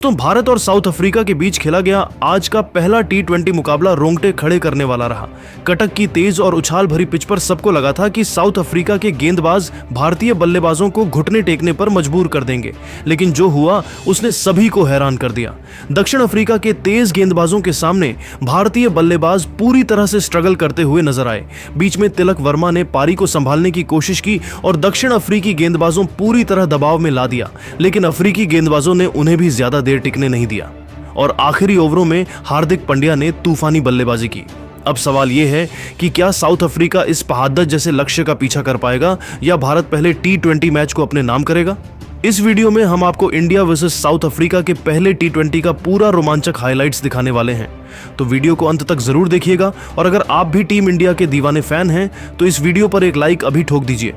तो भारत और south Africa के बीच खेला गया आज का पहला टी20 मुकाबला रोंगटे खड़े करने वाला रहा। कटक की तेज और उछाल भरी पिच पर सबको लगा था कि साउथ अफ्रीका के गेंदबाज भारतीय बल्लेबाजों को घुटने टेकने पर मजबूर कर देंगे, लेकिन जो हुआ उसने सभी को हैरान कर दिया। दक्षिण अफ्रीका के तेज गेंदबाजों के सामने भारतीय बल्लेबाज पूरी तरह से स्ट्रगल करते हुए नजर आए। बीच में तिलक वर्मा ने पारी को संभालने की कोशिश की और दक्षिण अफ्रीकी गेंदबाजों पूरी तरह दबाव में ला दिया, लेकिन अफ्रीकी गेंदबाजों ने उन्हें भी ज्यादा देर टिकने नहीं दिया और आखिरी ओवरों में हार्दिक पांड्या ने तूफानी बल्लेबाजी की। अब सवाल यह है कि क्या साउथ अफ्रीका इस पहाड़त जैसे लक्ष्य का पीछा कर पाएगा या भारत पहले टी20 मैच को अपने नाम करेगा। इस वीडियो में हम आपको इंडिया वर्सेस साउथ अफ्रीका के पहले टी20 का पूरा रोमांचक हाइलाइट्स दिखाने वाले हैं, तो वीडियो को अंत तक जरूर देखिएगा। और अगर आप भी टीम इंडिया के दीवाने फैन हैं तो इस वीडियो पर एक लाइक अभी ठोक दीजिए।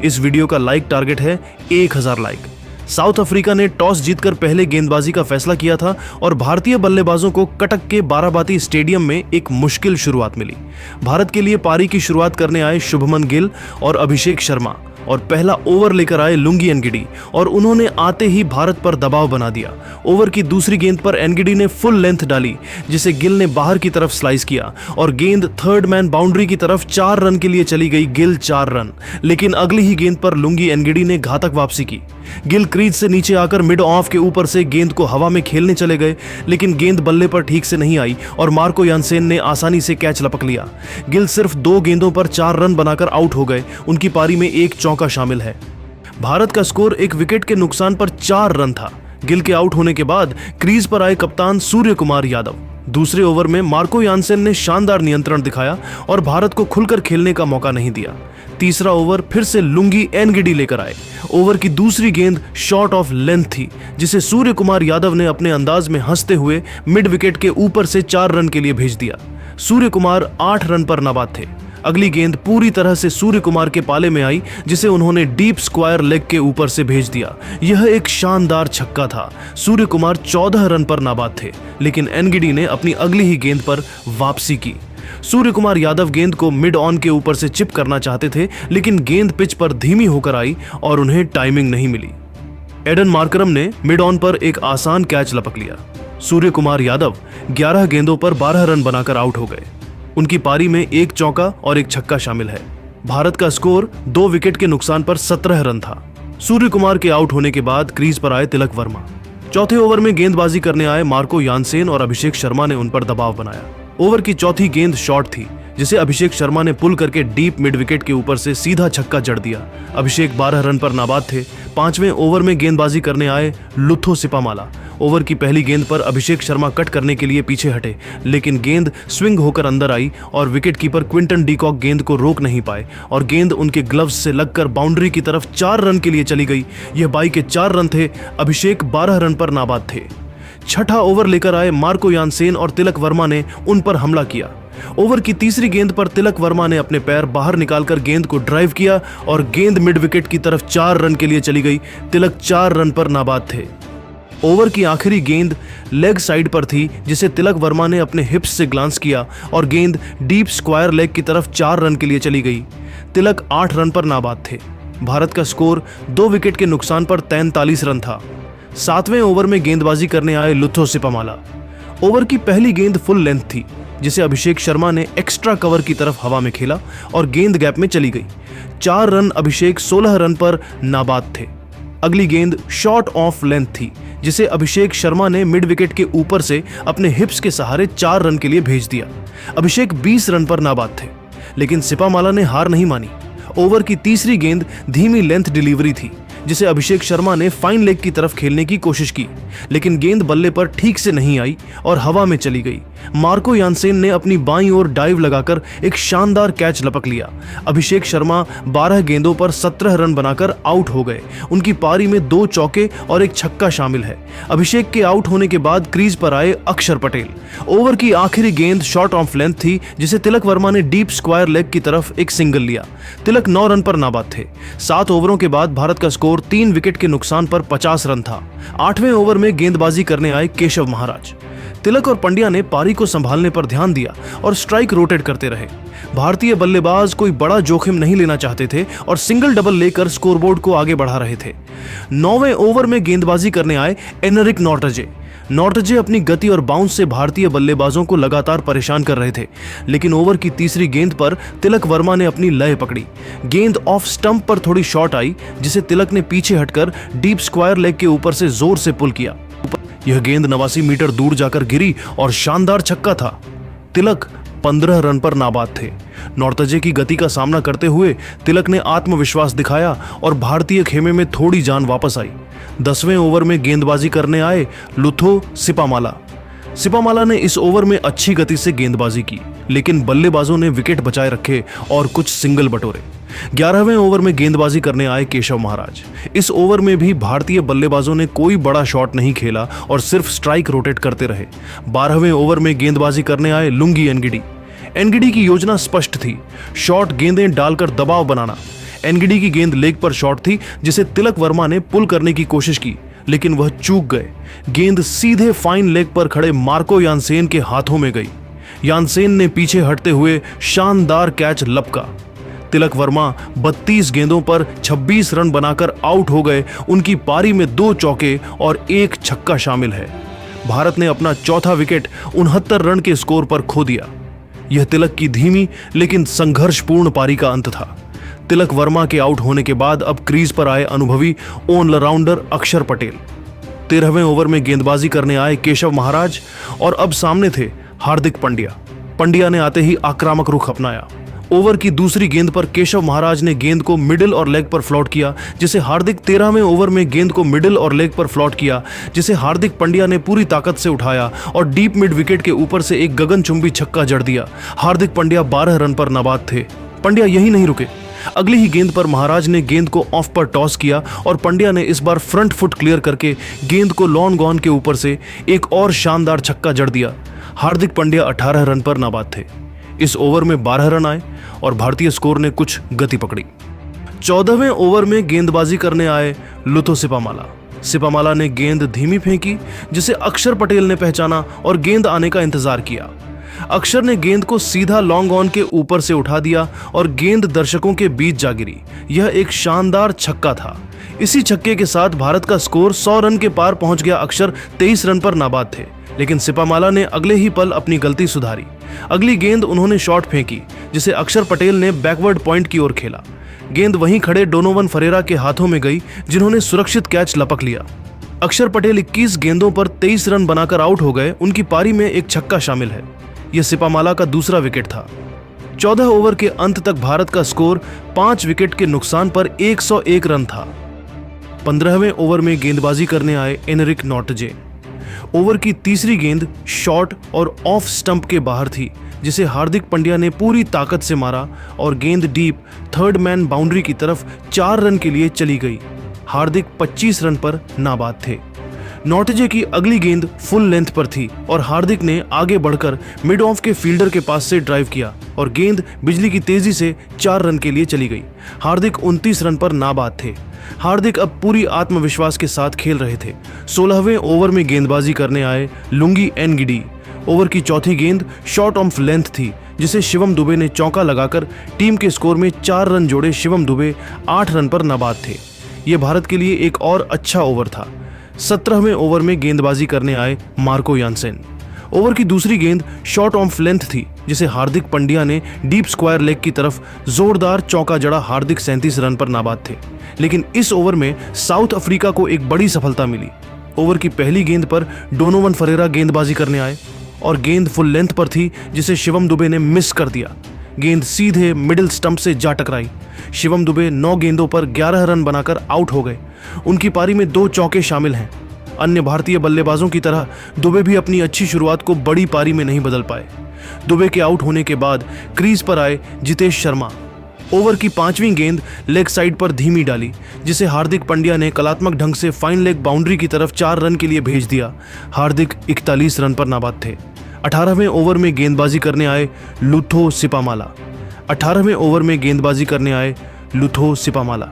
इस वीडियो का लाइक टारगेट है 1000 लाइक। साउथ अफ्रीका ने टॉस जीतकर पहले गेंदबाजी का फैसला किया था और भारतीय बल्लेबाजों को कटक के बाराबाती स्टेडियम में एक मुश्किल शुरुआत मिली। भारत के लिए पारी की शुरुआत करने आए शुभमन गिल और अभिषेक शर्मा और पहला ओवर लेकर आए लुंगी एनगिडी और उन्होंने आते ही भारत पर दबाव बना दिया। ओवर की दूसरी गेंद पर एनगिडी ने फुल लेंथ डाली, जिसे गिल ने बाहर की तरफ स्लाइस किया और गेंद थर्ड मैन बाउंड्री की तरफ 4 रन के लिए चली गई। गिल 4 रन, लेकिन अगली ही गेंद पर लुंगी एनगिडी ने घातक वापसी की। गिल क्रीज से नीचे आकर मिड ऑफ के ऊपर से गेंद को हवा में खेलने चले गए, लेकिन गेंद बल्ले पर ठीक से नहीं आई और मार्को यानसेन ने आसानी से कैच लपक लिया। गिल सिर्फ 2 गेंदों पर 4 रन बनाकर आउट हो गए। उनकी पारी में 1 चौका शामिल है। भारत का स्कोर 1 विकेट के नुकसान पर 4 रन था। गिल के आउट होने के बाद क्रीज पर आए कप्तान सूर्य कुमार यादव। दूसरे ओवर में मार्को यानसेन ने शानदार नियंत्रण दिखाया और भारत को खुलकर खेलने का मौका नहीं दिया। तीसरा ओवर फिर से लुंगी एनगिडी लेकर आए। ओवर की दूसरी गेंद शॉर्ट ऑफ लेंथ थी, जिसे सूर्य कुमार यादव ने अपने अंदाज में हंसते हुए मिड विकेट के ऊपर से 4 रन के लिए भेज दिया। सूर्य कुमार 8 रन पर नाबाद थे। अगली गेंद पूरी तरह से सूर्य कुमार के पाले में आई, जिसे उन्होंने डीप स्क्वायर लेग के ऊपर से भेज दिया। यह एक शानदार छक्का था। सूर्य कुमार 14 रन पर नाबाद थे, लेकिन एनगिडी ने अपनी अगली ही गेंद पर वापसी की। सूर्य कुमार यादव गेंद को मिड ऑन के ऊपर से चिप करना चाहते थे, लेकिन गेंद पिच पर धीमी होकर आई और उन्हें टाइमिंग नहीं मिली। एडन मार्करम ने मिड ऑन पर एक आसान कैच लपक लिया। सूर्य कुमार यादव 11 गेंदों पर 12 रन बनाकर आउट हो गए। उनकी पारी में 1 चौका और 1 छक्का शामिल है। भारत का स्कोर 2 विकेट के नुकसान पर 17 रन था। सूर्य कुमार के आउट होने के बाद क्रीज पर आए तिलक वर्मा। चौथे ओवर में गेंदबाजी करने आए मार्को यानसेन और अभिषेक शर्मा ने उन पर दबाव बनाया। ओवर की चौथी गेंद शॉर्ट थी, जिसे अभिषेक शर्मा ने पुल करके डीप मिड विकेट के ऊपर से सीधा छक्का जड़ दिया। अभिषेक 12 रन पर नाबाद थे। 5वें ओवर में गेंदबाजी करने आए लुथो सिपामाला। ओवर की पहली गेंद पर अभिषेक शर्मा कट करने के लिए पीछे हटे, लेकिन गेंद स्विंग होकर अंदर आई और विकेट कीपर क्विंटन डीकॉक गेंद को रोक नहीं पाए और गेंद उनके ग्लव्स से लगकर बाउंड्री की तरफ 4 रन के लिए चली गई। यह बाई के 4 रन थे। अभिषेक 12 रन पर नाबाद थे। छठा ओवर लेकर आए मार्को यानसेन और तिलक वर्मा ने उन पर हमला किया। ओवर की तीसरी गेंद पर तिलक वर्मा ने अपने पैर बाहर निकालकर गेंद को ड्राइव किया और गेंद मिड विकेट की तरफ 4 रन के लिए चली गई। तिलक 4 रन पर नाबाद थे। ओवर की आखिरी गेंद लेग साइड पर थी, जिसे तिलक वर्मा ने अपने हिप्स से ग्लांस किया और गेंद डीप स्क्वायर लेग की तरफ 4 रन के लिए चली गई। तिलक 8 रन पर नाबाद थे। भारत का स्कोर 2 विकेट के नुकसान पर 43 रन था। 7वें ओवर में गेंदबाजी करने आए लुथो सिपामाला। ओवर की पहली गेंद फुल लेंथ थी, जिसे अभिषेक शर्मा ने एक्स्ट्रा कवर की तरफ हवा में खेला और गेंद गैप में चली गई। 4 रन अभिषेक 16 रन पर नाबाद थे। अगली गेंद शॉर्ट ऑफ लेंथ थी, जिसे अभिषेक शर्मा ने मिड विकेट के ऊपर से अपने हिप्स के सहारे 4 रन के लिए भेज दिया। अभिषेक 20 रन पर नाबाद थे, लेकिन सिपामाला ने हार नहीं मानी। ओवर की तीसरी गेंद धीमी लेंथ डिलीवरी थी, जिसे अभिषेक शर्मा ने फाइन लेग की तरफ खेलने की कोशिश की, लेकिन गेंद बल्ले पर ठीक से नहीं आई और हवा में चली गई। मार्को यानसेन ने अपनी बाईं ओर डाइव लगाकर एक शानदार कैच लपक लिया। अभिषेक शर्मा 12 गेंदों पर 17 रन बनाकर आउट हो गए। उनकी पारी में 2 चौके और 1 छक्का शामिल है। अभिषेक के आउट होने के बाद क्रीज पर आए अक्षर पटेल। ओवर की आखिरी गेंद शॉर्ट ऑफ लेंथ थी, जिसे तिलक वर्मा ने डीप स्क्वायर लेग की तरफ एक सिंगल लिया। तिलक 9 रन पर नाबाद थे। 7 ओवरों के बाद भारत का स्कोर 3 विकेट के नुकसान पर 50 रन था। 8वें ओवर में गेंदबाजी करने आए केशव महाराज। तिलक और पंड्या ने पारी को संभालने पर ध्यान दिया और स्ट्राइक रोटेट करते रहे। भारतीय बल्लेबाज कोई बड़ा जोखिम नहीं लेना चाहते थे और सिंगल डबल लेकर स्कोरबोर्ड को आगे बढ़ा रहे थे। 9वें ओवर में गेंदबाजी करने आए एनरिक नॉर्टजे। नॉर्टजे अपनी गति और बाउंस से भारतीय बल्लेबाजों को लगातार परेशान कर रहे थे, लेकिन ओवर की तीसरी गेंद पर तिलक वर्मा ने अपनी लय पकड़ी। गेंद ऑफ स्टंप पर थोड़ी शॉट आई, जिसे तिलक ने पीछे हटकर डीप स्क्वायर लेग के ऊपर से जोर से पुल किया। यह गेंद 89 मीटर दूर जाकर गिरी और शानदार छक्का था। तिलक 15 रन पर नाबाद थे। नॉर्टजे की गति का सामना करते हुए तिलक ने आत्मविश्वास दिखाया और भारतीय खेमे में थोड़ी जान वापस आई। 10वें ओवर में गेंदबाजी करने आए लुथो सिपामाला। सिपामाला ने इस ओवर में अच्छी गति से गेंदबाजी की, लेकिन बल्लेबाजों ने विकेट बचाए रखे और कुछ सिंगल बटोरे। 11वें ओवर में गेंदबाजी करने आए केशव महाराज। इस ओवर में भी भारतीय बल्लेबाजों ने कोई बड़ा शॉट नहीं खेला और सिर्फ स्ट्राइक रोटेट करते रहे। 12वें ओवर में गेंदबाजी करने आए लुंगी एनगिडी। एनगिडी की योजना स्पष्ट थी, शॉर्ट गेंदें डालकर दबाव बनाना। एनगिडी की गेंद लेग पर शॉट थी, जिसे तिलक वर्मा ने पुल करने की कोशिश की, लेकिन वह चूक गए। गेंद सीधे फाइन लेग पर खड़े मार्को यानसेन के हाथों में गई। यानसेन ने पीछे हटते हुए शानदार कैच लपका। तिलक वर्मा 32 गेंदों पर 26 रन बनाकर आउट हो गए। उनकी पारी में 2 चौके और 1 छक्का शामिल है। भारत ने अपना चौथा विकेट 69 रन के स्कोर पर खो दिया। यह तिलक की धीमी लेकिन संघर्षपूर्ण पारी का अंत था। तिलक वर्मा के आउट होने के बाद अब क्रीज पर आए अनुभवी ऑलराउंडर अक्षर पटेल। 13वें ओवर में गेंदबाजी करने आए केशव महाराज और अब सामने थे हार्दिक पांड्या। पांड्या ने आते ही आक्रामक रुख अपनाया। ओवर की दूसरी गेंद पर केशव महाराज ने गेंद को मिडिल और लेग पर फ्लॉट किया, जिसे हार्दिक 13वें ओवर में गेंद को मिडिल और लेग पर फ्लॉट किया, जिसे हार्दिक पांड्या ने पूरी ताकत से उठाया और डीप मिड विकेट के ऊपर से एक गगनचुंबी छक्का जड़ दिया। हार्दिक पांड्या 12 रन पर नाबाद थे। पांड्या यही नहीं रुके, अगली ही गेंद पर महाराज ने गेंद को ऑफ पर टॉस किया और पांड्या ने इस बार फ्रंट फुट क्लियर करके गेंद को लॉन्ग ऑन के ऊपर से एक और शानदार छक्का जड़ दिया। हार्दिक पांड्या 18 रन पर नाबाद थे। इस ओवर में 12 रन आए और भारतीय स्कोर ने कुछ गति पकड़ी। 14वें ओवर में गेंदबाजी करने आए लुथो सिपामाला। सिपामाला ने गेंद धीमी फेंकी, जिसे अक्षर पटेल ने पहचाना और गेंद आने का इंतजार किया। अक्षर ने गेंद को सीधा लॉन्ग ऑन के ऊपर से उठा दिया और गेंद दर्शकों के बीच जा गिरी। यह एक शानदार छक्का था। इसी छक्के के साथ भारत का स्कोर 100 रन के पार पहुंच गया। अक्षर 23 रन पर नाबाद थे, लेकिन सिपामाला ने अगले ही पल अपनी गलती सुधारी। अगली गेंद उन्होंने शॉट फेंकी, जिसे अक्षर पटेल ने बैकवर्ड पॉइंट की ओर खेला। गेंद वहीं खड़े डोनोवन फरेरा के हाथों में गई, जिन्होंने सुरक्षित कैच लपक लिया। अक्षर पटेल 21 गेंदों पर 23 रन बनाकर आउट हो गए। उनकी पारी में एक छक्का शामिल है। यह सिपामाला का दूसरा विकेट था। 14 ओवर के अंत तक भारत का स्कोर 5 विकेट के नुकसान पर 101 रन था। 15वें ओवर में गेंदबाजी करने आए एनरिक नॉर्टजे। ओवर की तीसरी गेंद शॉर्ट और ऑफ स्टंप के बाहर थी, जिसे हार्दिक पांड्या ने पूरी ताकत से मारा और गेंद डीप थर्ड मैन बाउंड्री की तरफ 4 रन के लिए चली गई। हार्दिक 25 रन पर नाबाद थे। नॉर्टजे की अगली गेंद फुल लेंथ पर थी और हार्दिक ने आगे बढ़कर मिड ऑफ के फील्डर के पास से ड्राइव किया और गेंद बिजली की तेजी से 4 रन के लिए चली गई। हार्दिक 29 रन पर नाबाद थे। हार्दिक अब पूरी आत्मविश्वास के साथ खेल रहे थे। 16वें ओवर में गेंदबाजी करने आए लुंगी एनगिडी। ओवर की चौथी गेंद शॉर्ट ऑफ लेंथ थी, जिसे शिवम दुबे ने चौका लगाकर टीम के स्कोर में 4 रन जोड़े। शिवम दुबे 8 रन पर नाबाद थे। यह भारत के लिए एक और अच्छा ओवर था। 17वें ओवर में गेंदबाजी करने आए मार्को यानसेन। ओवर की दूसरी गेंद शॉर्ट ऑफ लेंथ थी, जिसे हार्दिक पांड्या ने डीप स्क्वायर लेग की तरफ जोरदार चौका जड़ा। हार्दिक 37 रन पर नाबाद थे, लेकिन इस ओवर में साउथ अफ्रीका को एक बड़ी सफलता मिली। ओवर की पहली गेंद पर डोनोवन फरेरा गेंदबाजी करने आए और गेंद फुल लेंथ पर थी, जिसे शिवम दुबे ने मिस कर दिया। गेंद सीधे मिडिल स्टंप से जा टकराई। शिवम दुबे 9 गेंदों पर 11 रन बनाकर आउट हो गए। उनकी पारी में 2 चौके शामिल हैं। अन्य भारतीय बल्लेबाजों की तरह दुबे भी अपनी अच्छी शुरुआत को बड़ी पारी में नहीं बदल पाए। दुबे के आउट होने के बाद क्रीज पर आए जितेश शर्मा। ओवर की 5वीं गेंद लेग साइड पर धीमी डाली, जिसे हार्दिक पांड्या ने कलात्मक ढंग से फाइन लेग बाउंड्री की तरफ 4 रन के लिए भेज दिया। हार्दिक 41 रन पर नाबाद थे। 18वें ओवर में गेंदबाजी करने आए लुथो सिपामाला। 18वें ओवर में गेंदबाजी करने आए लुथो सिपामाला।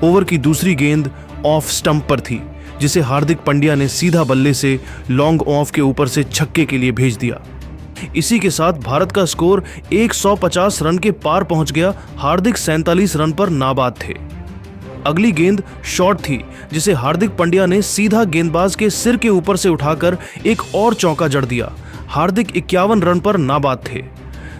ओवर की दूसरी गेंद ऑफ स्टंप पर थी, जिसे हार्दिक पांड्या ने सीधा बल्ले से लॉन्ग ऑफ के ऊपर से छक्के के लिए भेज दिया। इसी के साथ भारत का स्कोर 150 रन के पार पहुंच गया। हार्दिक 47 रन पर नाबाद थे। अगली गेंद शॉट थी, जिसे हार्दिक पांड्या ने सीधा गेंदबाज के सिर के ऊपर से उठाकर एक और चौका जड़ दिया। हार्दिक 51 रन पर नाबाद थे।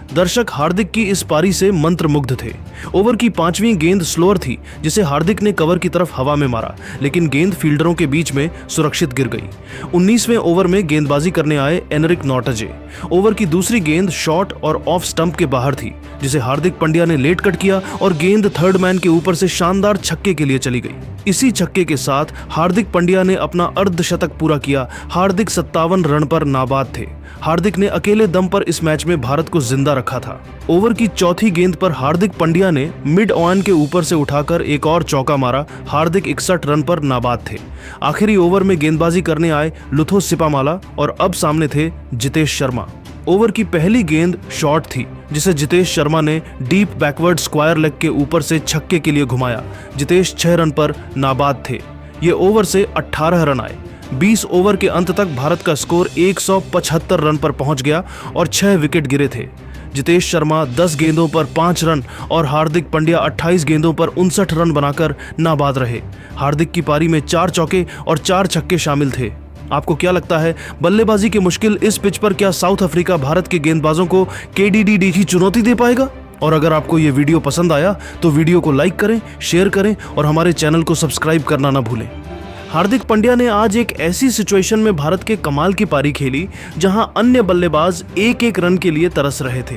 दर्शक हार्दिक की इस पारी से मंत्रमुग्ध थे। ओवर की 5वीं गेंद स्लोअर थी, जिसे हार्दिक ने कवर की तरफ हवा में मारा, लेकिन गेंद फील्डरों के बीच में सुरक्षित गिर गई। 19वें ओवर में गेंदबाजी करने आए एनरिक नॉर्टजे। ओवर की दूसरी गेंद शॉर्ट और ऑफ स्टंप के बाहर थी, जिसे हार्दिक पांड्या ने लेट कट किया और गेंद थर्ड मैन के ऊपर से शानदार छक्के के लिए चली गई। इसी छक्के के साथ हार्दिक पांड्या ने अपना अर्धशतक पूरा किया। हार्दिक 57 रन पर नाबाद थे। हार्दिक ने अकेले दम पर इस मैच में भारत को जिंदा रखा था। ओवर की चौथी गेंद पर हार्दिक पांड्या ने मिड ऑन के ऊपर से उठाकर एक और चौका मारा। हार्दिक 61 रन पर नाबाद थे। आखिरी ओवर में गेंदबाजी करने आए लुथो सिपामाला और अब सामने थे जितेश शर्मा। ओवर की पहली गेंद शॉर्ट थी, जिसे जितेश शर्मा ने डीप बैकवर्ड स्क्वायर लेग के ऊपर से छक्के के लिए घुमाया। जितेश 6 रन पर नाबाद थे। ये ओवर से 18 रन आए। 20 ओवर के अंत तक भारत का स्कोर 175 रन पर पहुंच गया और 6 विकेट गिरे थे। जितेश शर्मा 10 गेंदों पर 5 रन और हार्दिक पांड्या 28 गेंदों पर 59 रन बनाकर नाबाद रहे। हार्दिक की पारी में 4 चौके और 4 छक्के शामिल थे। आपको क्या लगता है, बल्लेबाजी की मुश्किल इस पिच पर क्या साउथ अफ्रीका भारत के गेंदबाजों को केडीडी की चुनौती दे पाएगा? और अगर आपको ये वीडियो पसंद आया तो वीडियो को लाइक करें, शेयर करें और हमारे चैनल को सब्सक्राइब करना ना भूलें। हार्दिक पांड्या ने आज एक ऐसी सिचुएशन में भारत के कमाल की पारी खेली जहां अन्य बल्लेबाज एक एक रन के लिए तरस रहे थे।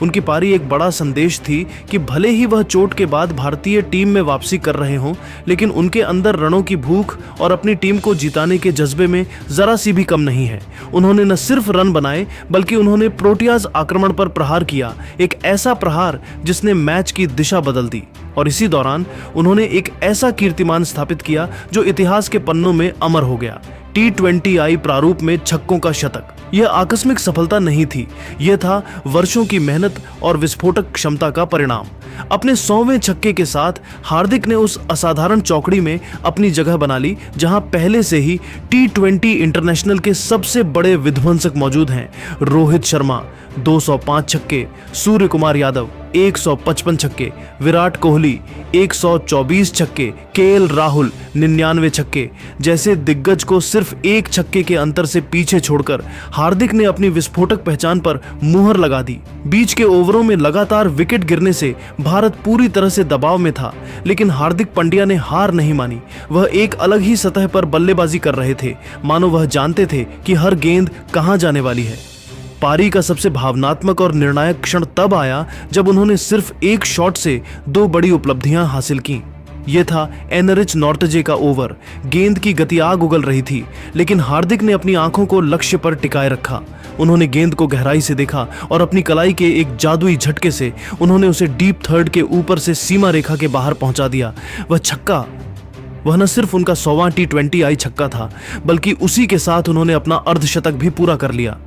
उनकी पारी एक बड़ा संदेश थी कि भले ही वह चोट के बाद भारतीय टीम में वापसी कर रहे हों, लेकिन उनके अंदर रनों की भूख और अपनी टीम को जिताने के जज्बे में जरा सी भी कम नहीं है। उन्होंने न सिर्फ रन बनाए, बल्कि उन्होंने प्रोटियाज आक्रमण पर प्रहार किया, एक ऐसा प्रहार जिसने मैच की दिशा बदल दी। और इसी दौरान उन्होंने एक ऐसा कीर्तिमान स्थापित किया जो इतिहास के पन्नों में अमर हो गया। T20I प्रारूप में छक्कों का शतक। यह आकस्मिक सफलता नहीं थी, यह था वर्षों की मेहनत और विस्फोटक क्षमता का परिणाम। अपने 100वें छक्के के साथ हार्दिक ने उस असाधारण चौकड़ी में अपनी जगह बना ली जहां पहले से ही T20 इंटरनेशनल के सबसे बड़े विध्वंसक मौजूद हैं। रोहित शर्मा 205 छक्के, सूर्य कुमार यादव 155 छक्के, विराट कोहली 124 छक्के, केएल राहुल 99 छक्के जैसे दिग्गज को सिर्फ एक छक्के के अंतर से पीछे छोड़कर हार्दिक ने अपनी विस्फोटक पहचान पर मुहर लगा दी। बीच के ओवरों में लगातार विकेट गिरने से भारत पूरी तरह से दबाव में था, लेकिन हार्दिक पांड्या ने हार नहीं मानी। वह एक अलग ही सतह पर बल्लेबाजी कर रहे थे, मानो वह जानते थे कि हर गेंद कहां जाने वाली है। पारी का सबसे भावनात्मक और निर्णायक क्षण तब आया जब उन्होंने सिर्फ एक शॉट से 2 बड़ी उपलब्धियां हासिल की। यह था एनरिच नॉर्टजे का ओवर। गेंद की गति आग उगल रही थी, लेकिन हार्दिक ने अपनी आंखों को लक्ष्य पर टिकाए रखा। उन्होंने गेंद को गहराई से देखा और अपनी कलाई के एक जादुई झटके से उन्होंने उसे डीप थर्ड के ऊपर से सीमा रेखा के बाहर पहुंचा दिया। वह छक्का, वह न सिर्फ उनका 100वां T20I छक्का था, बल्कि उसी के साथ उन्होंने अपना अर्धशतक भी पूरा कर लिया।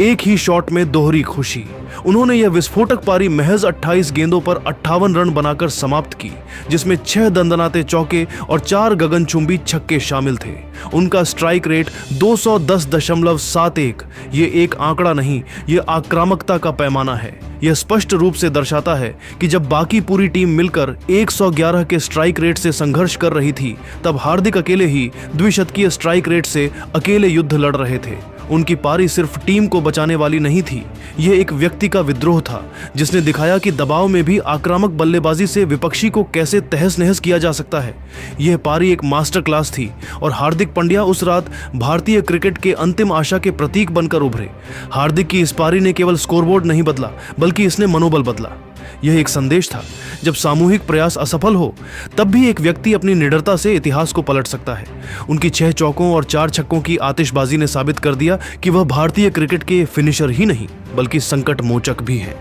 एक ही शॉट में दोहरी खुशी। उन्होंने यह विस्फोटक पारी महज 28 गेंदों पर 58 रन बनाकर समाप्त की, जिसमें 6 दंदनाते चौके और 4 गगनचुंबी छक्के शामिल थे। उनका स्ट्राइक रेट 210.71। ये एक आंकड़ा नहीं, ये आक्रामकता का पैमाना है। यह स्पष्ट रूप से दर्शाता है कि जब बाकी पूरी टीम मिलकर 111 के स्ट्राइक रेट से संघर्ष कर रही थी, तब हार्दिक अकेले ही द्विशतकीय स्ट्राइक रेट से अकेले युद्ध लड़ रहे थे। उनकी पारी सिर्फ टीम को बचाने वाली नहीं थी, यह एक व्यक्ति का विद्रोह था, जिसने दिखाया कि दबाव में भी आक्रामक बल्लेबाजी से विपक्षी को कैसे तहस नहस किया जा सकता है। यह पारी एक मास्टर क्लास थी और हार्दिक पांड्या उस रात भारतीय क्रिकेट के अंतिम आशा के प्रतीक बनकर उभरे। हार्दिक की इस पारी ने केवल स्कोरबोर्ड नहीं बदला, बल्कि इसने मनोबल बदला। यह एक संदेश था, जब सामूहिक प्रयास असफल हो, तब भी एक व्यक्ति अपनी निडरता से इतिहास को पलट सकता है। उनकी 6 चौकों और 4 छक्कों की आतिशबाजी ने साबित कर दिया कि वह भारतीय क्रिकेट के फिनिशर ही नहीं, बल्कि संकट मोचक भी है।